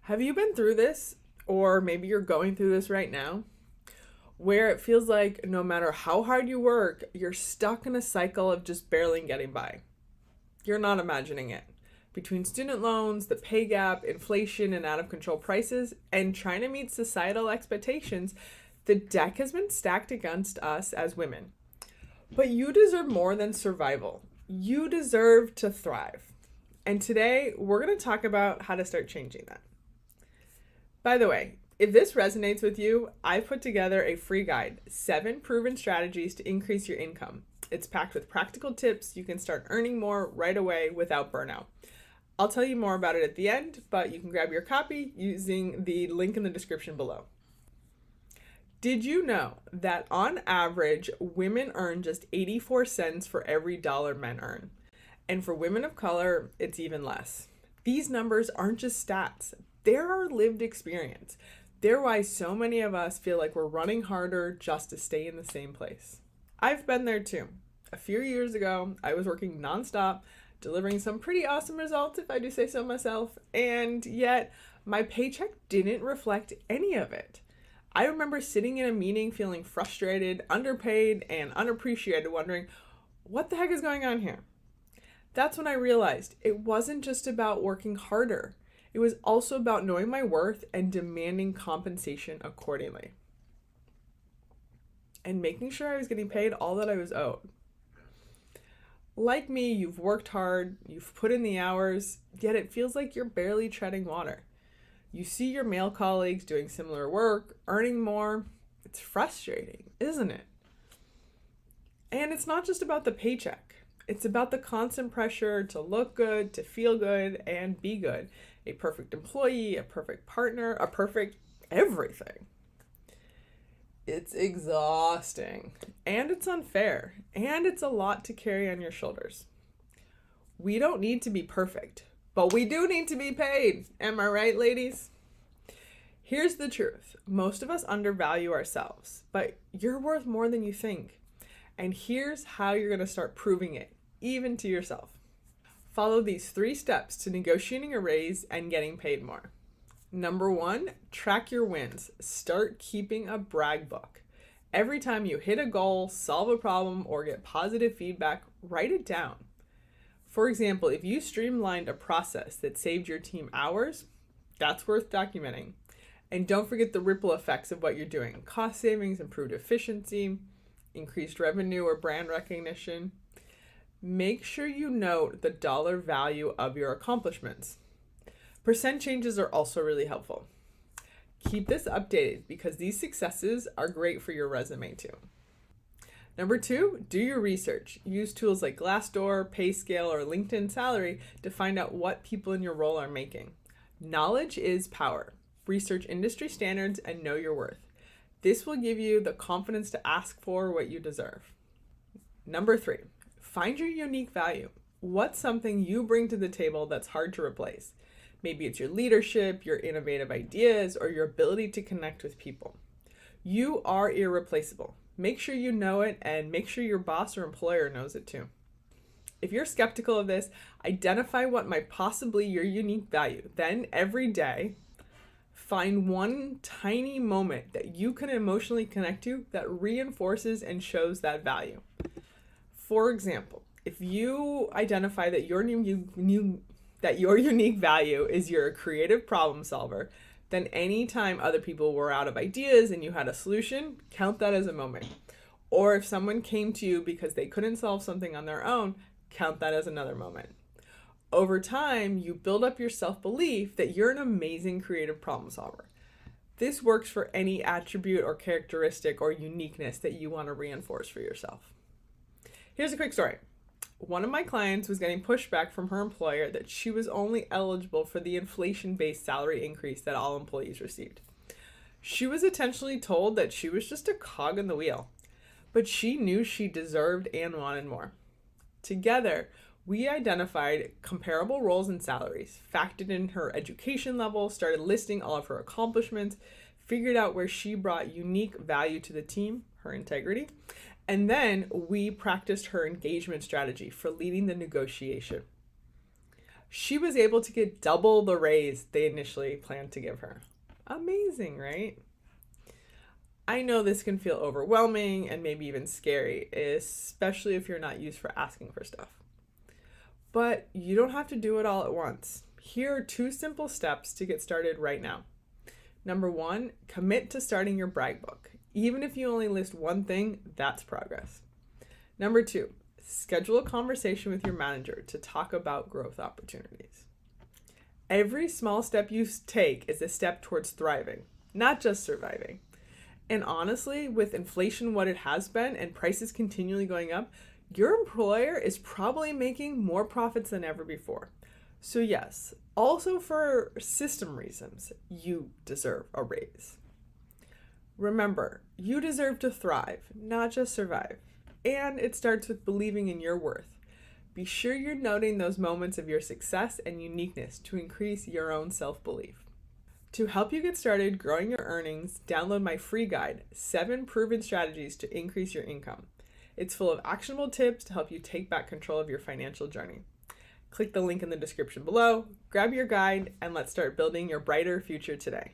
Have you been through this, or maybe you're going through this right now, where it feels like no matter how hard you work, you're stuck in a cycle of just barely getting by? You're not imagining it. Between student loans, the pay gap, inflation, and out of control prices, and trying to meet societal expectations, the deck has been stacked against us as women. But you deserve more than survival. You deserve to thrive. And today, we're going to talk about how to start changing that. By the way, if this resonates with you, I've put together a free guide, 7 proven strategies to increase your income. It's packed with practical tips you can start earning more right away without burnout. I'll tell you more about it at the end, but you can grab your copy using the link in the description below. Did you know that on average, women earn just 84 cents for every dollar men earn? And for women of color, it's even less. These numbers aren't just stats, they're our lived experience. They're why so many of us feel like we're running harder just to stay in the same place. I've been there too. A few years ago, I was working nonstop, delivering some pretty awesome results, if I do say so myself, and yet my paycheck didn't reflect any of it. I remember sitting in a meeting feeling frustrated, underpaid, and unappreciated, wondering, what the heck is going on here? That's when I realized it wasn't just about working harder. It was also about knowing my worth and demanding compensation accordingly. And making sure I was getting paid all that I was owed. Like me, you've worked hard, you've put in the hours, yet it feels like you're barely treading water. You see your male colleagues doing similar work, earning more. It's frustrating, isn't it? And it's not just about the paycheck. It's about the constant pressure to look good, to feel good, and be good. A perfect employee, a perfect partner, a perfect everything. It's exhausting, and it's unfair, and it's a lot to carry on your shoulders. We don't need to be perfect, but we do need to be paid. Am I right, ladies? Here's the truth. Most of us undervalue ourselves, but you're worth more than you think. And here's how you're going to start proving it, even to yourself. Follow these 3 steps to negotiating a raise and getting paid more. Number 1, track your wins. Start keeping a brag book. Every time you hit a goal, solve a problem, or get positive feedback, write it down. For example, if you streamlined a process that saved your team hours, that's worth documenting. And don't forget the ripple effects of what you're doing. Cost savings, improved efficiency, increased revenue or brand recognition. Make sure you note the dollar value of your accomplishments. Percent changes are also really helpful. Keep this updated because these successes are great for your resume too. Number 2, do your research. Use tools like Glassdoor, PayScale, or LinkedIn Salary to find out what people in your role are making. Knowledge is power. Research industry standards and know your worth. This will give you the confidence to ask for what you deserve. Number 3, find your unique value. What's something you bring to the table that's hard to replace? Maybe it's your leadership, your innovative ideas, or your ability to connect with people. You are irreplaceable. Make sure you know it and make sure your boss or employer knows it too. If you're skeptical of this, identify what might possibly your unique value. Then every day, find one tiny moment that you can emotionally connect to that reinforces and shows that value. For example, if you identify that your unique value is you're a creative problem solver, then anytime other people were out of ideas and you had a solution, count that as a moment. Or if someone came to you because they couldn't solve something on their own, count that as another moment. Over time, you build up your self-belief that you're an amazing creative problem solver. This works for any attribute or characteristic or uniqueness that you want to reinforce for yourself. Here's a quick story. One of my clients was getting pushback from her employer that she was only eligible for the inflation-based salary increase that all employees received. She was intentionally told that she was just a cog in the wheel, but she knew she deserved and wanted more. Together, we identified comparable roles and salaries, factored in her education level, started listing all of her accomplishments, figured out where she brought unique value to the team, her integrity, and then we practiced her engagement strategy for leading the negotiation. She was able to get double the raise they initially planned to give her. Amazing, right? I know this can feel overwhelming and maybe even scary, especially if you're not used for asking for stuff. But you don't have to do it all at once. Here are 2 simple steps to get started right now. Number 1, commit to starting your brag book. Even if you only list one thing, that's progress. Number 2, schedule a conversation with your manager to talk about growth opportunities. Every small step you take is a step towards thriving, not just surviving. And honestly, with inflation what it has been and prices continually going up, your employer is probably making more profits than ever before. So yes, also for system reasons, you deserve a raise. Remember, you deserve to thrive, not just survive. And it starts with believing in your worth. Be sure you're noting those moments of your success and uniqueness to increase your own self-belief. To help you get started growing your earnings, download my free guide, 7 Proven Strategies to Increase Your Income. It's full of actionable tips to help you take back control of your financial journey. Click the link in the description below, grab your guide, and let's start building your brighter future today.